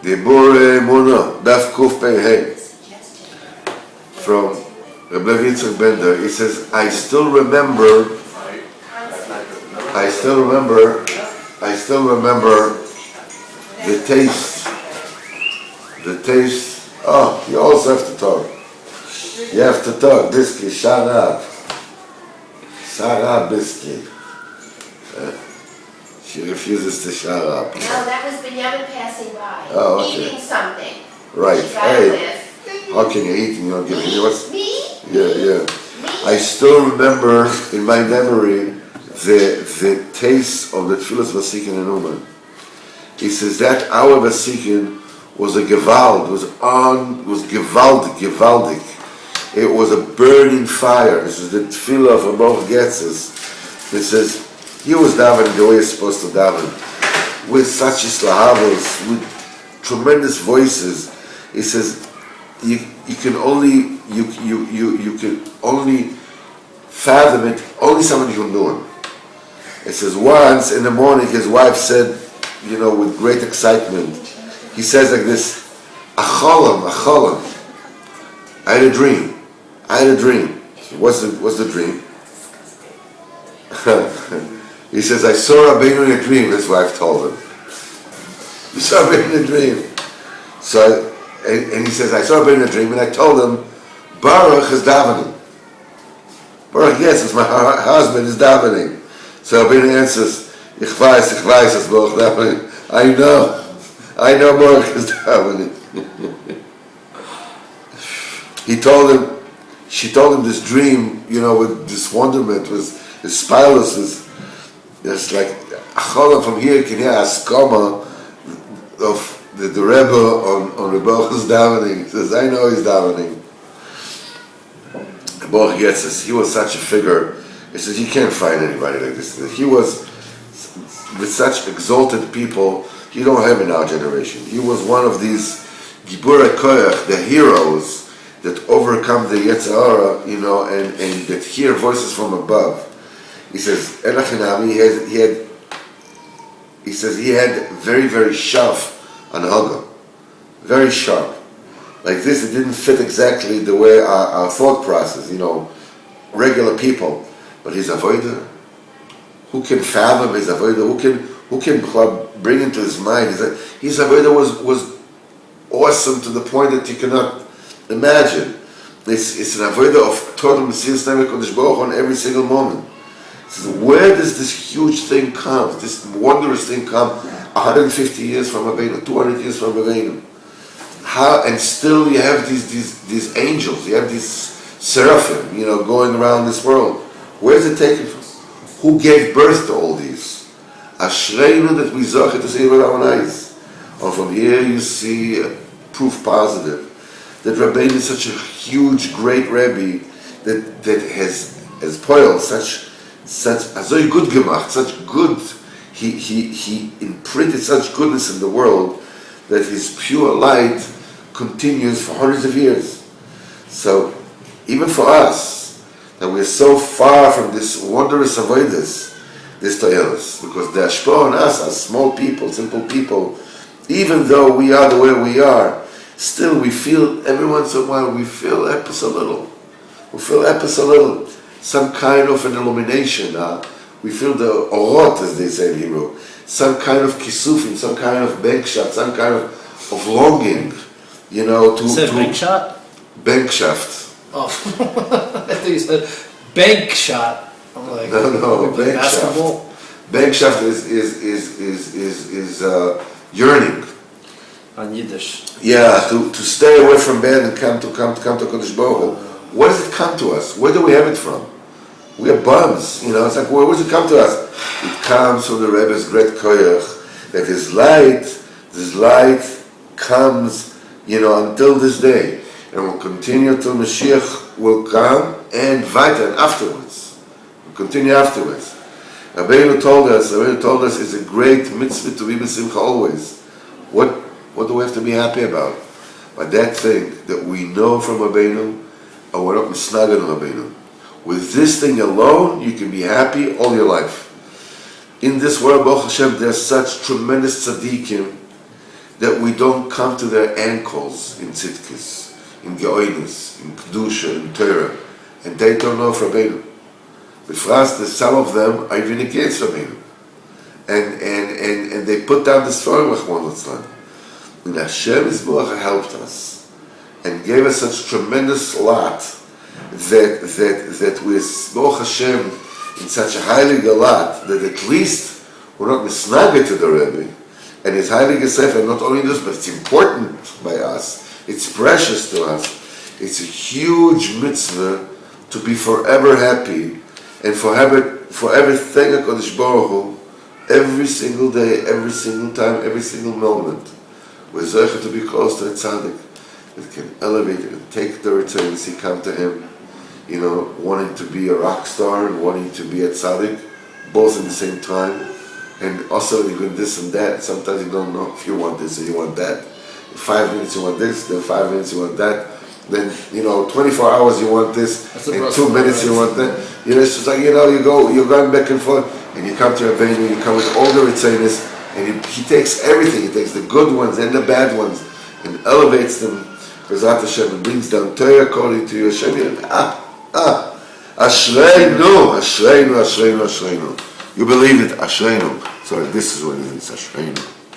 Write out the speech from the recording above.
Diburei Emunah, Daf Kuf Pei Hey, from Rabbi Yitzchak Bender. He says, I still remember the taste, oh, you also have to talk. You have to talk, Bisky, shut up, Bisky. She refuses to shut up. No, that was Benjamin passing by, eating something. Right. Hey, how can you eat and you don't give me what's? Me? Yeah. I still remember in my memory the taste of the Tfilas Vasikin and Uman. He says that our Vasikin was a gewalt, was gewaldig. It was a burning fire. This is the Tfilah of Above Getzes. It says he was davening the way he's supposed to daven, with such islahavos, with tremendous voices. He says you can only fathom it, only somebody who knew him. It says once in the morning his wife said, with great excitement, he says like this, Acholam, I had a dream. What's the dream? He says, I saw Rabbeinu in a dream, his wife told him. You saw Rabbeinu in a dream. So, and he says, I saw Rabbeinu in a dream, and I told him, Baruch is davening. Baruch, yes, it's my husband is davening. So Rabbeinu answers, Ich weiß, it's Baruch davening. I know Baruch is davening. She told him this dream, with this wonderment, with his spirals, it's like Acholam from here can hear Askama of the Rebbe on Rebbe's davening. He says, I know he's davening. Baruch gets this. He was such a figure. He says, you can't find anybody like this. He was with such exalted people, you don't have in our generation. He was one of these Diburei Emunah, the heroes that overcome the Yetzer Hara, and that hear voices from above. He says, he had very, very sharp anhaga, very sharp. Like this, it didn't fit exactly the way our thought process, regular people. But his avodah, who can fathom his avodah? Who can bring into his mind? His avodah was awesome to the point that you cannot imagine. It's an avodah of total Mesiras Nefesh Kodesh Baruch Hu on every single moment. Says, where does this huge thing come? This wondrous thing come? 150 years from Rabbeinu, 200 years from Rabbeinu. How? And still you have these angels, you have these seraphim, going around this world. Where is it taken from? Who gave birth to all these? Ashreinu that we zochet to see with our eyes. And from here you see proof positive that Rabbeinu is such a huge, great Rebbe that has poiled such good gemacht, such good. He imprinted such goodness in the world that his pure light continues for hundreds of years. So even for us, that we're so far from this wondrous avodas, this toyelos, because the ashpah on us as small people, simple people, even though we are the way we are, still we feel every once in a while we feel epis a little. Some kind of an illumination. We feel the orot, as they say in Hebrew. Some kind of kisufim, some kind of bankshaft, some kind of longing, to... You said bankshaft? Bankshaft. Oh, I think you said bank shot. I'm like, no, basketball. Bankshaft is yearning. On Yiddish. Yeah, to stay away from bed and come to Kodesh Baruch Hu. What does it come to us? Where do we have it from? We are bums, It's like, where does it come to us? It comes from the Rebbe's great koyach, that this light comes, until this day, and will continue till Mashiach will come, and weiter, and afterwards. We'll continue afterwards. Rabbeinu told us it's a great mitzvah to be b'simcha always. What do we have to be happy about? But that thing that we know from Rabbeinu, and we're not misnagan on Rabbeinu. With this thing alone, you can be happy all your life. In this world, Baruch Hashem, there's such tremendous tzaddikim that we don't come to their ankles in Tzidkis, in Geoinis, in Kedusha, in Torah, and they don't know of Rabbeinu. Befras, some of them are even against Rabbeinu. And they put down the story of Rahman Litzlan. And Hashem Yisborach helped us and gave us such tremendous lot that we Yisborach Hashem in such a highly galat that at least we're not misnaged to the Rebbe and his highly Sefer, and not only this, but it's important by us, it's precious to us, it's a huge mitzvah to be forever happy and forever thank HaKadosh Baruch Hu every single day, every single time, every single moment. We're zeicher to be close to a tzaddik that can elevate it and take the returns. He come to him, wanting to be a rock star and wanting to be a tzaddik, both in the same time. And also even this and that. Sometimes you don't know if you want this or you want that. In 5 minutes you want this, then 5 minutes you want that. Then 24 hours you want this, in 2 minutes you want that. It's just like you're going back and forth, and you come to Rabbeinu, you come with all the ritzaynus, and he takes everything. He takes the good ones and the bad ones, and elevates them. B'ezrat Hashem, and brings down Torah according to you. Hashem, Ashreinu. You believe it, Ashreinu. Sorry, this is what it is, Ashreinu.